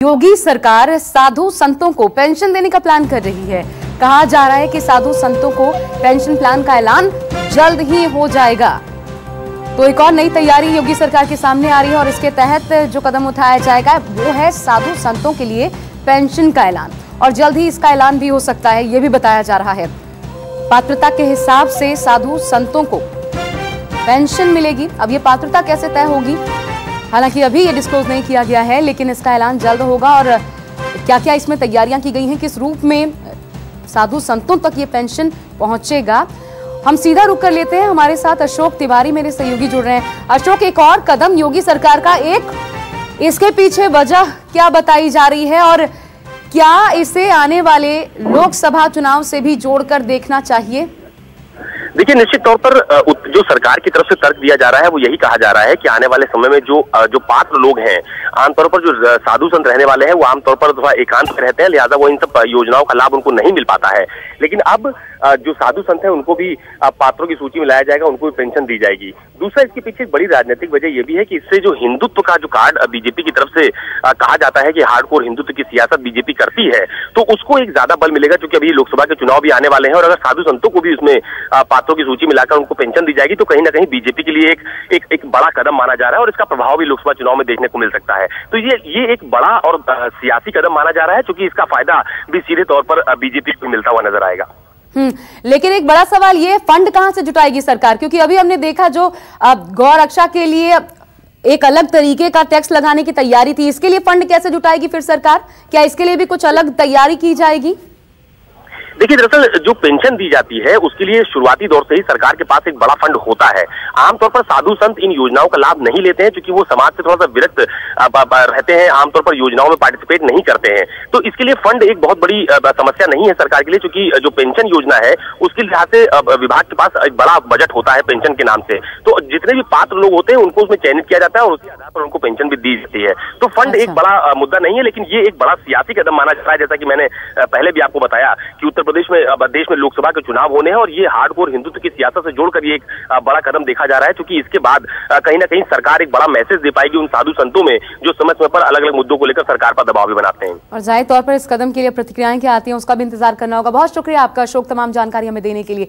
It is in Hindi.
योगी सरकार साधु संतों को पेंशन देने का प्लान कर रही है। कहा जा रहा है कि साधु संतों को पेंशन प्लान का ऐलान जल्द ही हो जाएगा। तो एक और नई तैयारी योगी सरकार के सामने आ रही है और इसके तहत जो कदम उठाया जाएगा वो है साधु संतों के लिए पेंशन का ऐलान, और जल्द ही इसका ऐलान भी हो सकता है, यह भी बताया जा रहा है। पात्रता के हिसाब से साधु संतों को पेंशन मिलेगी। अब ये पात्रता कैसे तय होगी, हालांकि अभी ये डिस्क्लोज नहीं किया गया है, लेकिन इसका ऐलान जल्द होगा। और क्या क्या इसमें तैयारियां की गई हैं, किस रूप में साधु संतों तक ये पेंशन पहुंचेगा, हम सीधा रुक कर लेते हैं। हमारे साथ अशोक तिवारी मेरे सहयोगी जुड़ रहे हैं। अशोक, एक और कदम योगी सरकार का, इसके पीछे वजह क्या बताई जा रही है और क्या इसे आने वाले लोकसभा चुनाव से भी जोड़कर देखना चाहिए? देखिए, निश्चित तौर पर जो सरकार की तरफ से तर्क दिया जा रहा है वो यही कहा जा रहा है कि आने वाले समय में जो पात्र लोग हैं, आमतौर पर जो साधु संत रहने वाले हैं वो आमतौर पर थोड़ा एकांत में रहते हैं, लिहाजा वो इन सब योजनाओं का लाभ उनको नहीं मिल पाता है। लेकिन अब जो साधु संत हैं उनको भी पात्रों की सूची में लाया जाएगा, उनको भी पेंशन दी जाएगी। दूसरा, इसके पीछे एक बड़ी राजनीतिक वजह यह भी है कि इससे जो हिंदुत्व का जो कार्ड बीजेपी की तरफ से कहा जाता है कि हार्डकोर हिंदुत्व की सियासत बीजेपी करती है, तो उसको एक ज्यादा बल मिलेगा, क्योंकि अभी लोकसभा के चुनाव भी आने वाले हैं। और अगर साधु संतों को भी उसमें पात्रों की सूची मिलाकर उनको पेंशन दी जाएगी तो कहीं ना कहीं बीजेपी के लिए एक बड़ा कदम माना जा रहा है और इसका प्रभाव भी लोकसभा चुनाव में देखने को मिल सकता है। तो ये एक बड़ा और सियासी कदम माना जा रहा है, क्योंकि इसका फायदा भी सीधे तौर पर बीजेपी को मिलता हुआ नजर आएगा। लेकिन एक बड़ा सवाल ये, फंड कहां से जुटाएगी सरकार? क्योंकि अभी हमने देखा जो गौ रक्षा के लिए एक अलग तरीके का टैक्स लगाने की तैयारी थी, इसके लिए फंड कैसे जुटाएगी फिर सरकार? क्या इसके लिए भी कुछ अलग तैयारी की जाएगी? देखिए, दरअसल जो पेंशन दी जाती है उसके लिए शुरुआती दौर से ही सरकार के पास एक बड़ा फंड होता है। आमतौर पर साधु संत इन योजनाओं का लाभ नहीं लेते हैं, क्योंकि वो समाज से थोड़ा सा विरक्त रहते हैं, आमतौर पर योजनाओं में पार्टिसिपेट नहीं करते हैं। तो इसके लिए फंड एक बहुत बड़ी समस्या नहीं है सरकार के लिए, क्योंकि जो पेंशन योजना है उसके लिहाज से विभाग के पास एक बड़ा बजट होता है पेंशन के नाम से। तो जितने भी पात्र लोग होते हैं उनको उसमें चयनित किया जाता है और उसके आधार पर उनको पेंशन भी दी जाती है। तो फंड एक बड़ा मुद्दा नहीं है, लेकिन ये एक बड़ा सियासी कदम माना जा रहा है। जैसा कि मैंने पहले भी आपको बताया कि उत्तर प्रदेश में देश में लोकसभा के चुनाव होने हैं और ये हार्डकोर हिंदुत्व की सियासत से जोड़कर ये एक बड़ा कदम देखा जा रहा है, क्योंकि इसके बाद कहीं ना कहीं सरकार एक बड़ा मैसेज दे पाएगी उन साधु संतों में जो समय समय पर अलग अलग मुद्दों को लेकर सरकार पर दबाव भी बनाते हैं। और जाहिर तौर पर इस कदम के लिए प्रतिक्रियाएं क्या आती हैं उसका भी इंतजार करना होगा। बहुत शुक्रिया आपका अशोक, तमाम जानकारी हमें देने के लिए।